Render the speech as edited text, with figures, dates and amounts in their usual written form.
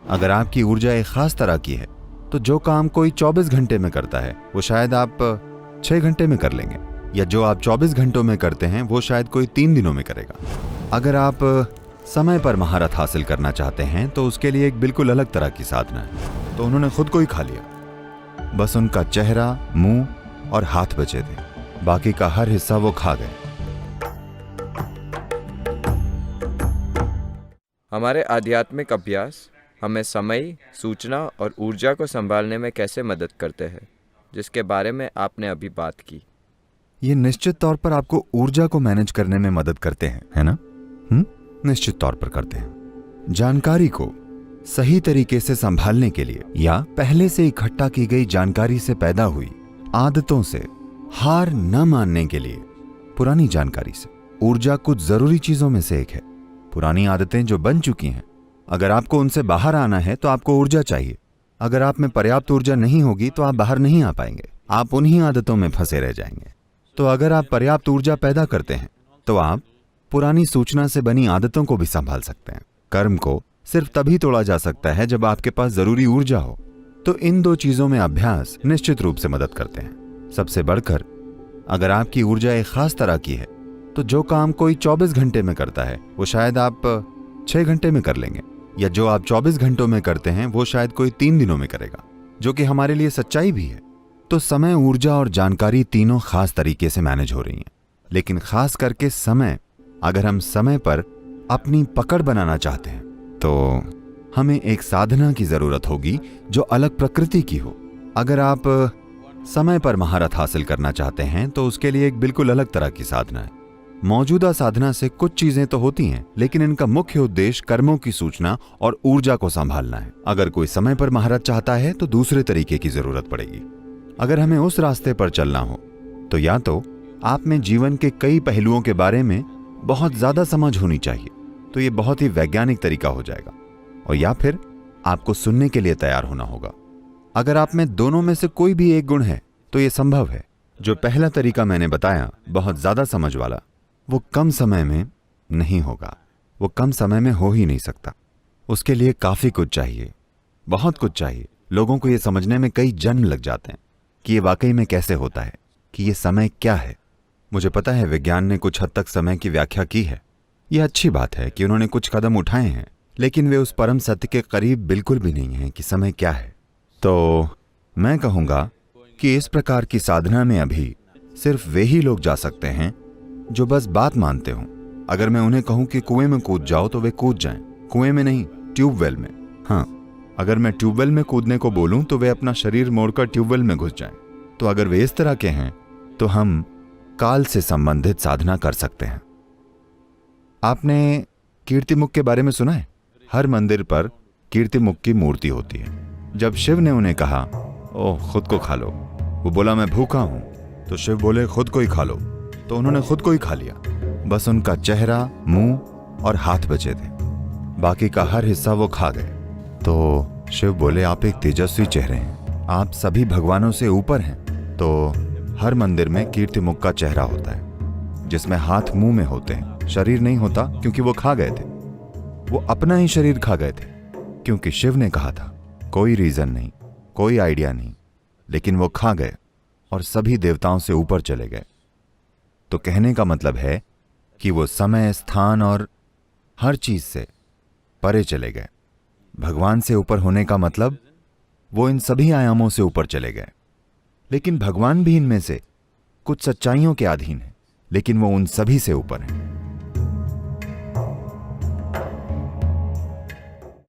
अगर आपकी ऊर्जा एक खास तरह की है तो जो काम कोई 24 घंटे में करता है वो शायद आप 6 घंटे में कर लेंगे, या जो आप 24 घंटों में करते हैं वो शायद कोई 3 दिनों में करेगा। अगर आप समय पर महारत हासिल करना चाहते हैं तो उसके लिए एक बिल्कुल अलग तरह की साधना है। तो उन्होंने खुद को ही खा लिया, बस उनका चेहरा, मुंह और हाथ बचे थे, बाकी का हर हिस्सा वो खा गए। हमारे आध्यात्मिक अभ्यास हमें समय, सूचना और ऊर्जा को संभालने में कैसे मदद करते हैं, जिसके बारे में आपने अभी बात की। ये निश्चित तौर पर आपको ऊर्जा को मैनेज करने में मदद करते हैं, है ना? निश्चित तौर पर करते हैं। जानकारी को सही तरीके से संभालने के लिए या पहले से इकट्ठा की गई जानकारी से पैदा हुई आदतों से हार न मानने के लिए पुरानी जानकारी से ऊर्जा कुछ जरूरी चीजों में से एक है। पुरानी आदतें जो बन चुकी हैं, अगर आपको उनसे बाहर आना है तो आपको ऊर्जा चाहिए। अगर आप में पर्याप्त ऊर्जा नहीं होगी तो आप बाहर नहीं आ पाएंगे, आप उन्हीं आदतों में फंसे रह जाएंगे। तो अगर आप पर्याप्त ऊर्जा पैदा करते हैं तो आप पुरानी सूचना से बनी आदतों को भी संभाल सकते हैं। कर्म को सिर्फ तभी तोड़ा जा सकता है जब आपके पास जरूरी ऊर्जा हो। तो इन दो चीजों में अभ्यास निश्चित रूप से मदद करते हैं। सबसे बढ़कर, अगर आपकी ऊर्जा एक खास तरह की है तो जो काम कोई 24 घंटे में करता है वो शायद आप 6 घंटे में कर लेंगे, या जो आप 24 घंटों में करते हैं वो शायद कोई 3 दिनों में करेगा, जो कि हमारे लिए सच्चाई भी है। तो समय, ऊर्जा और जानकारी तीनों खास तरीके से मैनेज हो रही हैं। लेकिन खास करके समय, अगर हम समय पर अपनी पकड़ बनाना चाहते हैं तो हमें एक साधना की जरूरत होगी जो अलग प्रकृति की हो। अगर आप समय पर महारत हासिल करना चाहते हैं तो उसके लिए एक बिल्कुल अलग तरह की साधना है। मौजूदा साधना से कुछ चीजें तो होती हैं, लेकिन इनका मुख्य उद्देश्य कर्मों की सूचना और ऊर्जा को संभालना है। अगर कोई समय पर महारत चाहता है तो दूसरे तरीके की जरूरत पड़ेगी। अगर हमें उस रास्ते पर चलना हो तो या तो आप में जीवन के कई पहलुओं के बारे में बहुत ज्यादा समझ होनी चाहिए, तो ये बहुत ही वैज्ञानिक तरीका हो जाएगा, और या फिर आपको सुनने के लिए तैयार होना होगा। अगर आप में दोनों में से कोई भी एक गुण है तो ये संभव है। जो पहला तरीका मैंने बताया, बहुत ज्यादा समझ वाला, वो कम समय में नहीं होगा, वो कम समय में हो ही नहीं सकता। उसके लिए काफी कुछ चाहिए, बहुत कुछ चाहिए। लोगों को ये समझने में कई जन्म लग जाते हैं कि ये वाकई में कैसे होता है, कि ये समय क्या है। मुझे पता है विज्ञान ने कुछ हद तक समय की व्याख्या की है। यह अच्छी बात है कि उन्होंने कुछ कदम उठाए हैं, लेकिन वे उस परम सत्य के करीब बिल्कुल भी नहीं हैं कि समय क्या है। तो मैं कहूँगा कि इस प्रकार की साधना में अभी सिर्फ वे ही लोग जा सकते हैं जो बस बात मानते हों। अगर मैं उन्हें कहूँ कि कुएं में कूद जाओ तो वे कूद जाएं, कुएं में नहीं, ट्यूबवेल में। हाँ, अगर मैं ट्यूबवेल में कूदने को बोलूं तो वे अपना शरीर मोड़कर ट्यूबवेल में घुस जाएं। तो अगर वे इस तरह के हैं तो हम काल से संबंधित साधना कर सकते हैं। आपने कीर्तिमुख के बारे में सुना है? हर मंदिर पर कीर्तिमुख की मूर्ति होती है। जब शिव ने उन्हें कहा, ओह खुद को खा लो, वो बोला मैं भूखा हूं, तो शिव बोले खुद को ही खा लो। तो उन्होंने खुद को ही खा लिया, बस उनका चेहरा, मुंह और हाथ बचे थे, बाकी का हर हिस्सा वो खा गए। तो शिव बोले आप एक तेजस्वी चेहरे हैं, आप सभी भगवानों से ऊपर हैं। तो हर मंदिर में कीर्तिमुख का चेहरा होता है जिसमें हाथ मुंह में होते हैं, शरीर नहीं होता, क्योंकि वो खा गए थे। वो अपना ही शरीर खा गए थे, क्योंकि शिव ने कहा था। कोई रीजन नहीं, कोई आइडिया नहीं, लेकिन वो खा गए और सभी देवताओं से ऊपर चले गए। तो कहने का मतलब है कि वो समय, स्थान और हर चीज से परे चले गए। भगवान से ऊपर होने का मतलब वो इन सभी आयामों से ऊपर चले गए। लेकिन भगवान भी इनमें से कुछ सच्चाइयों के अधीन है, लेकिन वो उन सभी से ऊपर है।